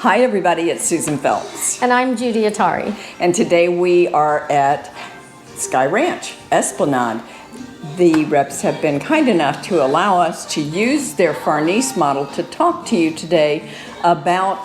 Hi everybody, it's Susan Phelps. And I'm Judy Atari. And today we are at Sky Ranch, Esplanade. The reps have been kind enough to allow us to use their Farnese model to talk to you today about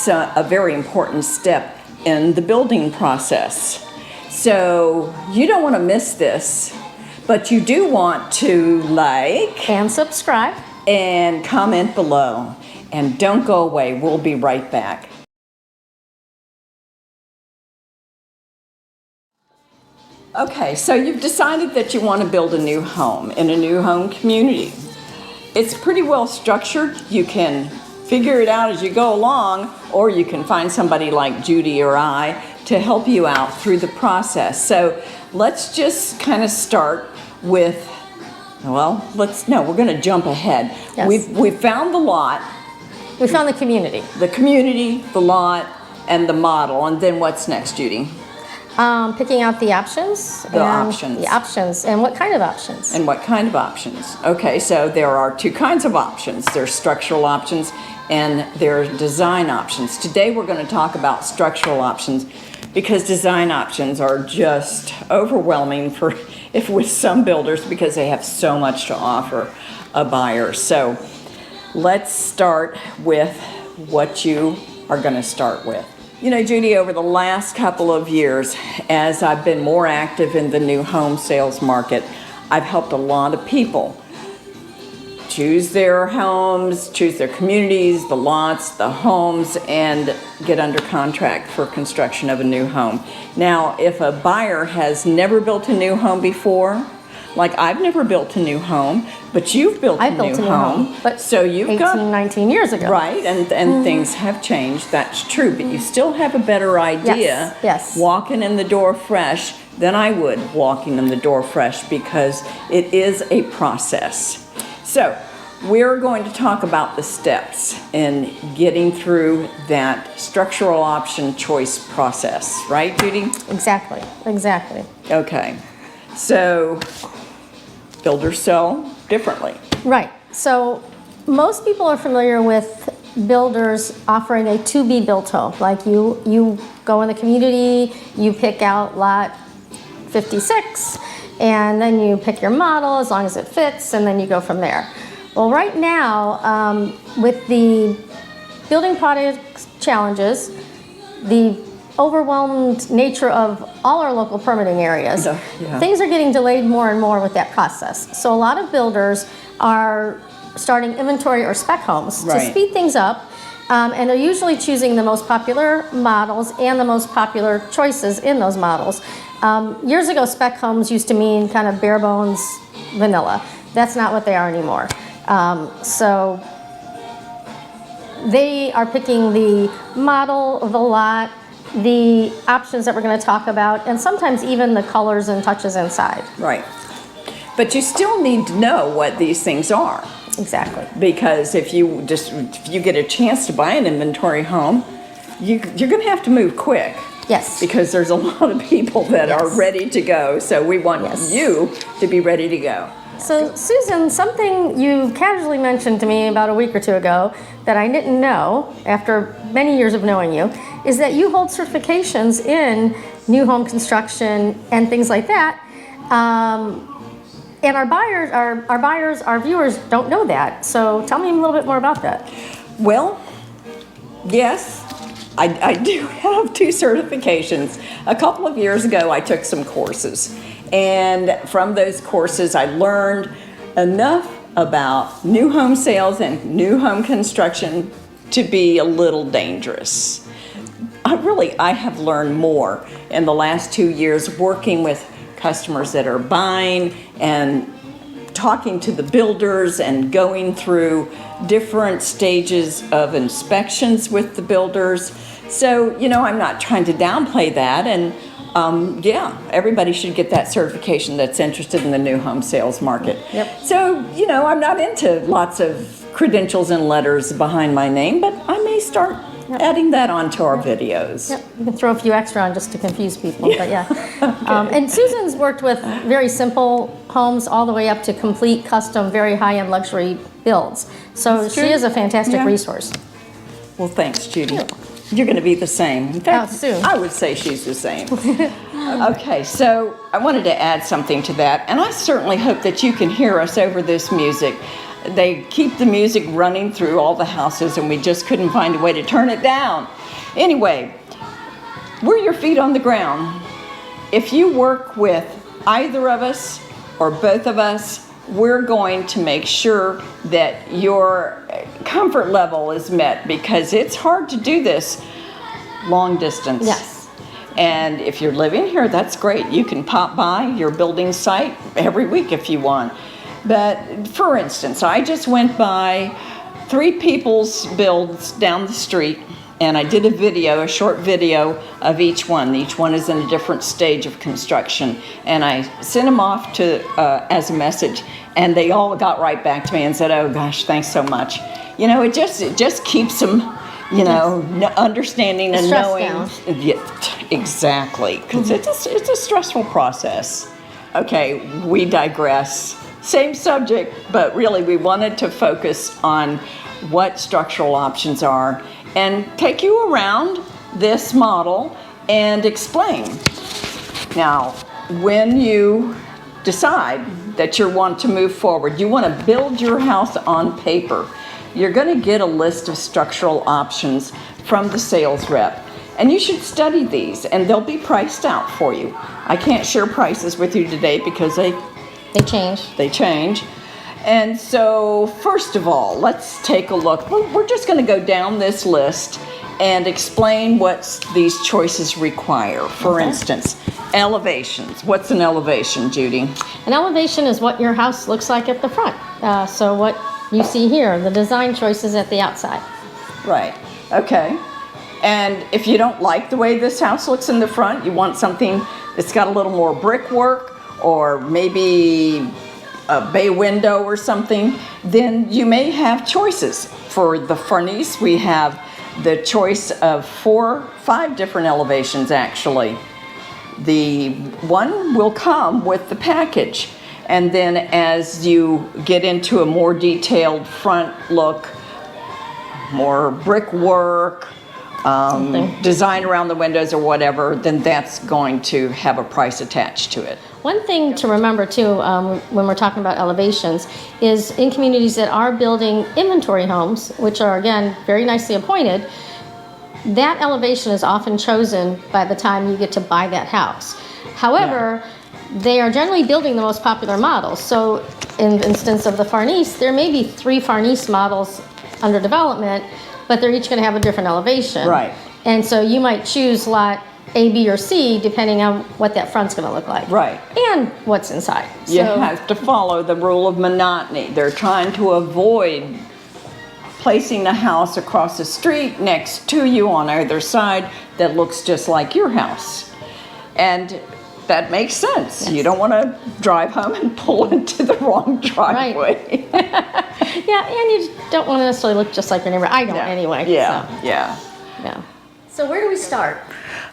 a very important step in the building process. So you don't want to miss this, but you do want to like and subscribe and comment below. And don't go away, we'll be right back. Okay, so you've decided that you want to build a new home in a new home community. It's pretty well structured. You can figure it out as you go along, or you can find somebody like Judy or I to help you out through the process. So let's just kind of start with, well, we're going to jump ahead. Yes. We've found the lot. We found the community. The community, the lot, and the model. And then what's next, Judy? Picking out the options. The options. The options. And what kind of options? And what kind of options? Okay, so there are two kinds of options. There's structural options and there's design options. Today we're going to talk about structural options because design options are just overwhelming with some builders because they have so much to offer a buyer. So let's start with what you are going to start with. You know, Judy, over the last couple of years, as I've been more active in the new home sales market, I've helped a lot of people choose their homes, choose their communities, the lots, the homes, and get under contract for construction of a new home. Now, if a buyer has never built a new home before, like I've never built a new home, but you've built a new home. But so you've 19 years ago. Right, and things have changed, that's true, but you still have a better idea yes. walking in the door fresh than I would walking in the door fresh because it is a process. So we're going to talk about the steps in getting through that structural option choice process, right, Judy? Exactly. Okay, so builders sell differently. Right. So most people are familiar with builders offering a to-be-built home. Like you go in the community, you pick out lot 56, and then you pick your model as long as it fits, and then you go from there. Well, right now, with the building product challenges, the overwhelmed nature of all our local permitting areas, things are getting delayed more and more with that process. So a lot of builders are starting inventory or spec homes to speed things up, and they're usually choosing the most popular models and the most popular choices in those models. Years ago, spec homes used to mean kind of bare bones vanilla. That's not what they are anymore. So they are picking the model, the lot, the options that we're going to talk about, and sometimes even the colors and touches inside. Right. But you still need to know what these things are. Exactly. Because if you get a chance to buy an inventory home, you're going to have to move quick. Yes. Because there's a lot of people that are ready to go, so we want you to be ready to go. So Susan, something you casually mentioned to me about a week or two ago that I didn't know after many years of knowing you is that you hold certifications in new home construction and things like that. And our viewers don't know that. So tell me a little bit more about that. Well, yes, I do have 2 certifications. A couple of years ago, I took some courses. And from those courses, I learned enough about new home sales and new home construction to be a little dangerous. I have learned more in the last 2 years working with customers that are buying and talking to the builders and going through different stages of inspections with the builders. So, you know, I'm not trying to downplay that, and everybody should get that certification that's interested in the new home sales market. Yep. So, you know, I'm not into lots of credentials and letters behind my name, but I may start adding that onto our videos. Yep. You can throw a few extra on just to confuse people, but yeah. Okay. And Susan's worked with very simple homes all the way up to complete custom, very high-end luxury builds. So she is a fantastic resource. Well, thanks, Judy. You're going to be the same. In fact, soon. I would say she's the same. Okay, so I wanted to add something to that, and I certainly hope that you can hear us over this music. They keep the music running through all the houses, and we just couldn't find a way to turn it down. Anyway, we're your feet on the ground. If you work with either of us or both of us, we're going to make sure that your comfort level is met, because it's hard to do this long distance. Yes. And if you're living here, that's great. You can pop by your building site every week if you want. But for instance, I just went by 3 people's builds down the street, and I did a short video of each one. Each one is in a different stage of construction, and I sent them off to as a message, and they all got right back to me and said, "Oh gosh, thanks so much." You know, it just keeps them, you know, understanding and Stress knowing. down. Yeah, exactly, because it's a stressful process. Okay, we digress. Same subject, but really we wanted to focus on what structural options are and take you around this model and explain. Now, when you decide that you want to move forward, you want to build your house on paper, you're going to get a list of structural options from the sales rep. And you should study these, and they'll be priced out for you. I can't share prices with you today because they change. And so, first of all, let's take a look. We're just going to go down this list and explain what these choices require. For instance, elevations. What's an elevation, Judy? An elevation is what your house looks like at the front. So what you see here, the design choices at the outside. Right. Okay. And if you don't like the way this house looks in the front, you want something that's got a little more brickwork, or maybe a bay window or something, then you may have choices. For the furnace, we have the choice of 5 different elevations actually. The one will come with the package, and then as you get into a more detailed front look, more brickwork, design around the windows or whatever, then that's going to have a price attached to it. One thing to remember too, when we're talking about elevations, is in communities that are building inventory homes, which are again very nicely appointed, that elevation is often chosen by the time you get to buy that house. However, they are generally building the most popular models. So in the instance of the Farnese, there may be 3 Farnese models under development, but they're each going to have a different elevation. Right. And so you might choose lot A, B, or C, depending on what that front's going to look like. Right. And what's inside. You have to follow the rule of monotony. They're trying to avoid placing a house across the street next to you on either side that looks just like your house. And that makes sense. Yes. You don't want to drive home and pull into the wrong driveway. Right. Yeah, and you don't want to necessarily look just like your neighbor. I don't anyway. Yeah, so. yeah. So where do we start?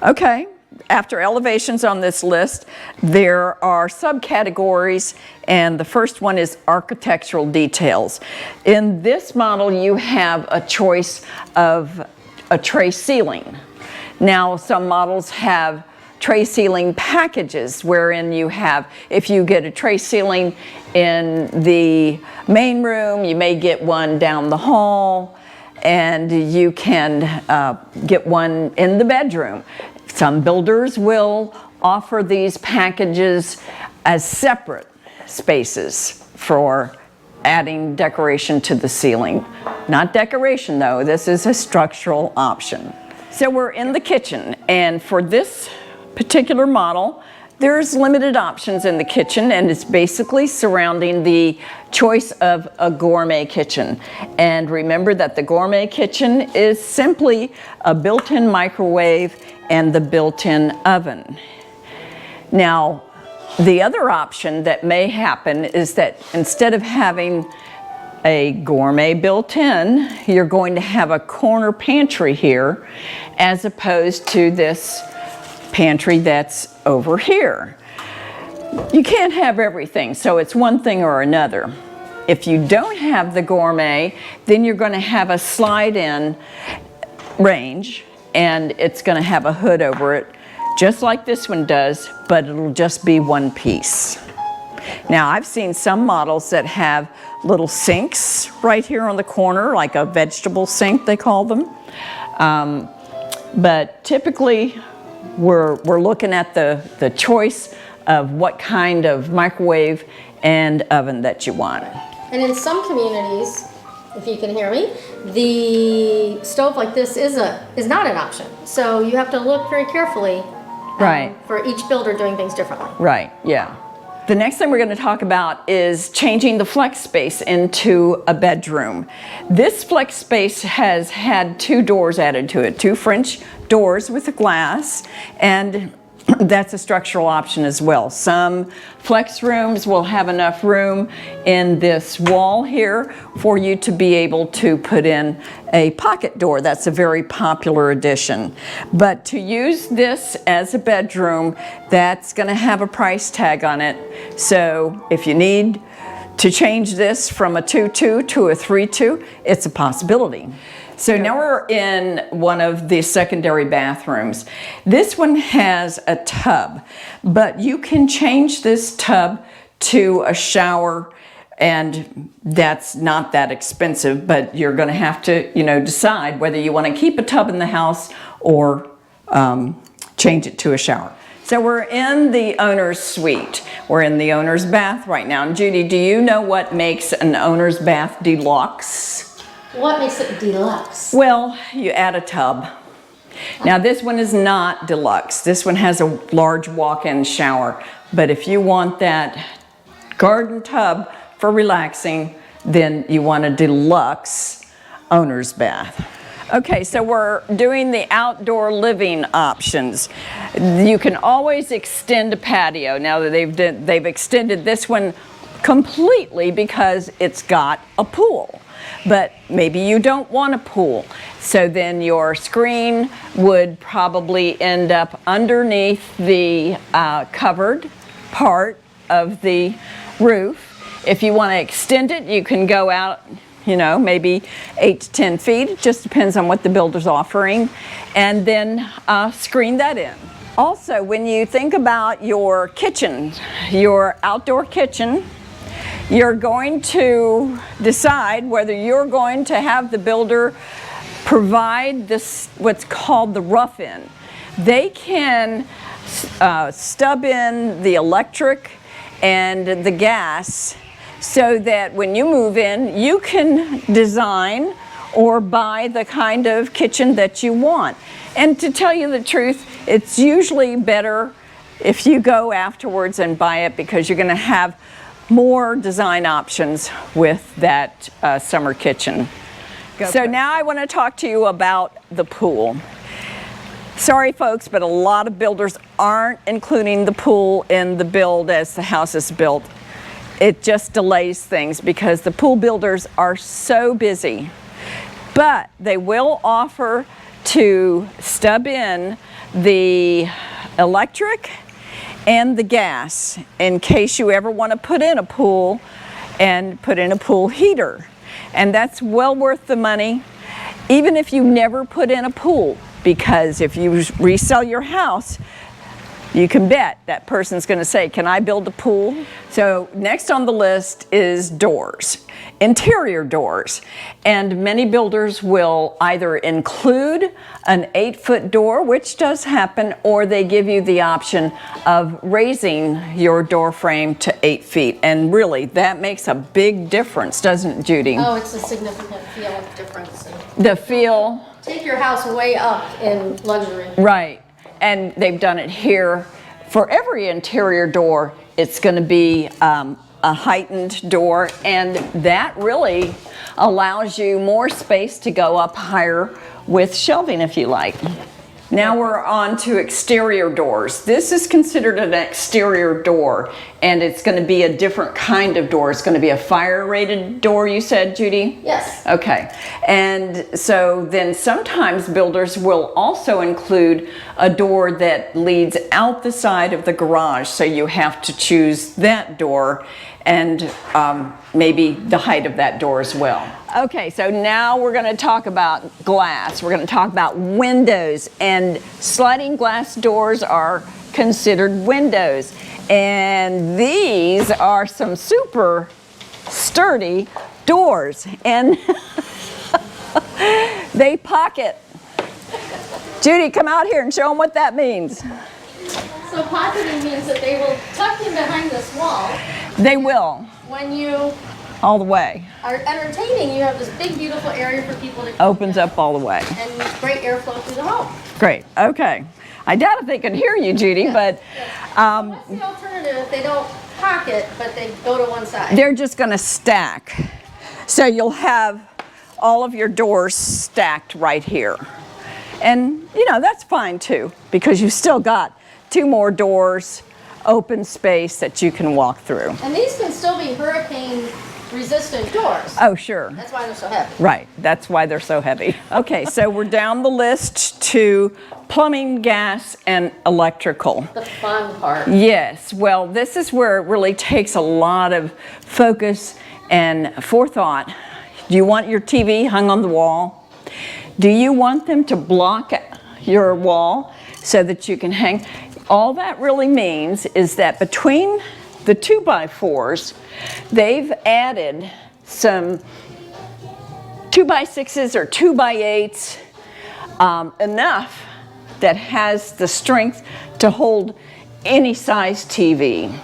Okay, after elevations on this list, there are subcategories, and the first one is architectural details. In this model, you have a choice of a tray ceiling. Now, some models have tray ceiling packages, wherein you have, if you get a tray ceiling in the main room, you may get one down the hall, and you can get one in the bedroom. Some builders will offer these packages as separate spaces for adding decoration to the ceiling. Not decoration though, this is a structural option. So we're in the kitchen, and for this particular model, there's limited options in the kitchen, and it's basically surrounding the choice of a gourmet kitchen. And remember that the gourmet kitchen is simply a built-in microwave and the built-in oven. Now, the other option that may happen is that instead of having a gourmet built-in, you're going to have a corner pantry here, as opposed to this pantry that's over here. You can't have everything, so it's one thing or another. If you don't have the gourmet, then you're going to have a slide-in range, and it's going to have a hood over it, just like this one does, but it'll just be one piece. Now, I've seen some models that have little sinks right here on the corner, like a vegetable sink, they call them. But typically, we're looking at the choice of what kind of microwave and oven that you want. And in some communities, if you can hear me, the stove like this is not an option. So you have to look very carefully Right. for each builder doing things differently. Right, yeah. The next thing we're going to talk about is changing the flex space into a bedroom. This flex space has had 2 doors added to it, 2 French doors with a glass, and that's a structural option as well. Some flex rooms will have enough room in this wall here for you to be able to put in a pocket door. That's a very popular addition. But to use this as a bedroom, that's going to have a price tag on it. So if you need to change this from a 2-2 to a 3-2, it's a possibility. So now we're in one of the secondary bathrooms. This one has a tub, but you can change this tub to a shower, and that's not that expensive, but you're going to have to, decide whether you want to keep a tub in the house or change it to a shower. So we're in the owner's suite. We're in the owner's bath right now. And Judy, do you know what makes an owner's bath deluxe? What makes it deluxe? Well, you add a tub. Now this one is not deluxe. This one has a large walk-in shower. But if you want that garden tub for relaxing, then you want a deluxe owner's bath. Okay, so we're doing the outdoor living options. You can always extend a patio. Now that they've extended this one completely because it's got a pool. But maybe you don't want a pool. So then your screen would probably end up underneath the covered part of the roof. If you want to extend it, you can go out, maybe 8 to 10 feet. It just depends on what the builder's offering. And then screen that in. Also, when you think about your kitchen, your outdoor kitchen, you're going to decide whether you're going to have the builder provide this, what's called the rough-in. They can stub in the electric and the gas so that when you move in, you can design or buy the kind of kitchen that you want. And to tell you the truth, it's usually better if you go afterwards and buy it, because you're going to have more design options with that summer kitchen. So now I want to talk to you about the pool. Sorry folks, but a lot of builders aren't including the pool in the build as the house is built. It just delays things because the pool builders are so busy. But they will offer to stub in the electric and the gas in case you ever want to put in a pool and put in a pool heater. And that's well worth the money, even if you never put in a pool, because if you resell your house, you can bet that person's going to say, can I build a pool? So next on the list is doors, interior doors. And many builders will either include an 8-foot door, which does happen, or they give you the option of raising your door frame to 8 feet. And really, that makes a big difference, doesn't it, Judy? Oh, it's a significant feel difference. The feel. Take your house way up in luxury. Right. And they've done it here. For every interior door, it's going to be a heightened door, and that really allows you more space to go up higher with shelving if you like. Now we're on to exterior doors. This is considered an exterior door, and it's going to be a different kind of door. It's going to be a fire-rated door, you said, Judy? Yes. Okay. And so then sometimes builders will also include a door that leads out the side of the garage, so you have to choose that door and maybe the height of that door as well. Okay, so now we're going to talk about glass. We're going to talk about windows, and sliding glass doors are considered windows. And these are some super sturdy doors, and they pocket. Judy, come out here and show them what that means. So pocketing means that they will tuck in behind this wall. They will. When you All the way. are entertaining, you have this big, beautiful area for people to Opens up all the way. and great airflow through the home. Great. Okay. I doubt if they can hear you, Judy, but What's the alternative if they don't pocket, but they go to one side? they're just going to stack. So you'll have all of your doors stacked right here. And, you know, that's fine too, because you've still got 2 more doors, open space that you can walk through. And these can still be hurricane resistant doors. Oh, sure. That's why they're so heavy. Right, that's why they're so heavy. Okay, so we're down the list to plumbing, gas, and electrical. The fun part. Yes, well, this is where it really takes a lot of focus and forethought. Do you want your TV hung on the wall? Do you want them to block your wall so that you can hang? All that really means is that between the 2x4s, they've added some 2x6s or 2x8s, enough that has the strength to hold any size TV.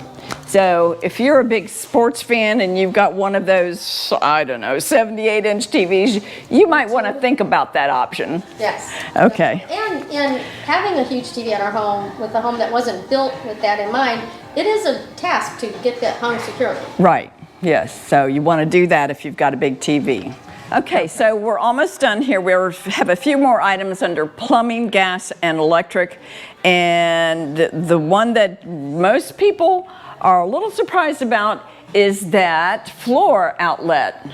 So if you're a big sports fan and you've got one of those, I don't know, 78-inch TVs, you might want to think about that option. Yes. Okay. And having a huge TV in our home, with a home that wasn't built with that in mind, it is a task to get that hung securely. Right, yes. So you want to do that if you've got a big TV. Okay, so we're almost done here. We have a few more items under plumbing, gas, and electric. And the one that most people are a little surprised about is that floor outlet.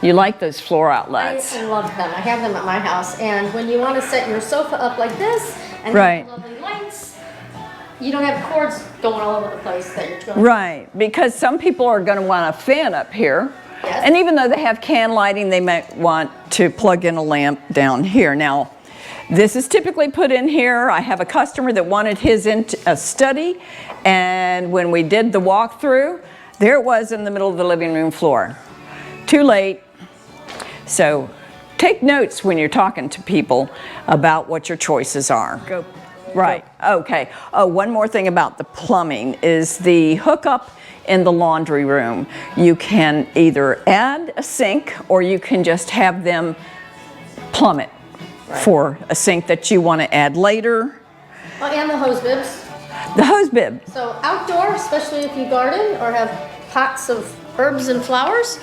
You like those floor outlets? I love them. I have them at my house. And when you want to set your sofa up like this and Right. have lovely lights, you don't have cords going all over the place that you're going. Right, because some people are going to want a fan up here. Yes. And even though they have can lighting, they might want to plug in a lamp down here. Now, this is typically put in here. I have a customer that wanted his in a study, and when we did the walkthrough, there it was in the middle of the living room floor. Too late. So take notes when you're talking to people about what your choices are. Go. Right, okay. Oh, one more thing about the plumbing is the hookup in the laundry room. You can either add a sink or you can just have them plumb it for a sink that you want to add later. Oh, and the hose bibs. The hose bib. So outdoor, especially if you garden or have pots of herbs and flowers,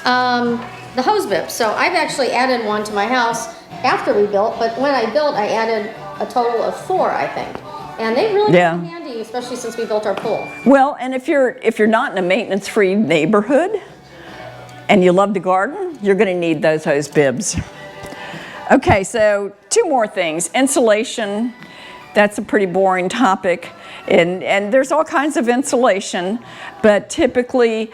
the hose bib. So I've actually added one to my house after we built, but when I built, I added a total of 4, I think. And they really come in handy, especially since we built our pool. Well, and if you're not in a maintenance-free neighborhood and you love to garden, you're going to need those hose bibs. Okay, so 2 more things. Insulation, that's a pretty boring topic. And there's all kinds of insulation, but typically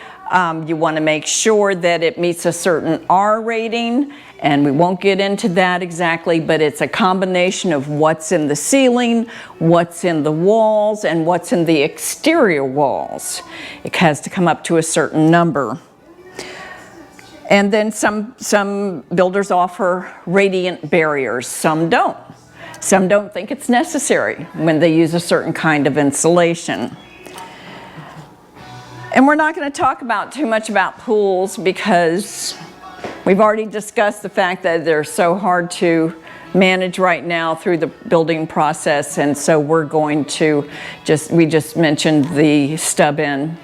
you want to make sure that it meets a certain R rating, and we won't get into that exactly, but it's a combination of what's in the ceiling, what's in the walls, and what's in the exterior walls. It has to come up to a certain number. And then some builders offer radiant barriers, some don't. Some don't think it's necessary when they use a certain kind of insulation. And we're not going to talk too much about pools because we've already discussed the fact that they're so hard to manage right now through the building process, and so we're going to we just mentioned the stub in.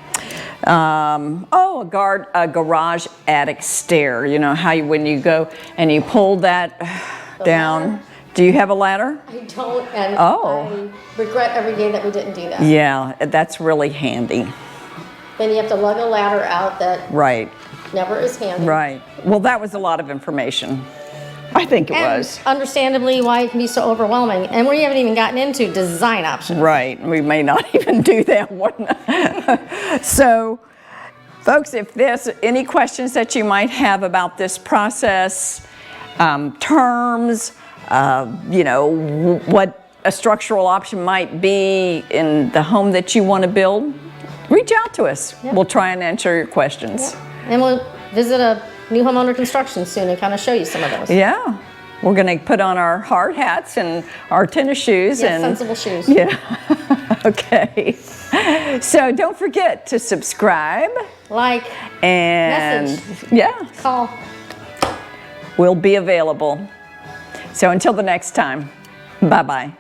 A garage attic stair. You know how when you go and you pull that down. Ladder. Do you have a ladder? I don't, and Oh. I regret every day that we didn't do that. Yeah, that's really handy. Then you have to lug a ladder out that Right, never is handy. right. Well, that was a lot of information. I think it And was. understandably why it can be so overwhelming. And we haven't even gotten into design options. Right, we may not even do that one. So Folks, if there's any questions that you might have about this process, terms, you know, what a structural option might be in the home that you want to build, reach out to us. Yep. We'll try and answer your questions. Yep. And we'll visit a new homeowner construction soon and kind of show you some of those. Yeah. We're going to put on our hard hats and our tennis shoes. Yeah, and sensible shoes. Yeah. Okay. So don't forget to subscribe. Like, And message, yeah, call. we'll be available. So until the next time, bye-bye.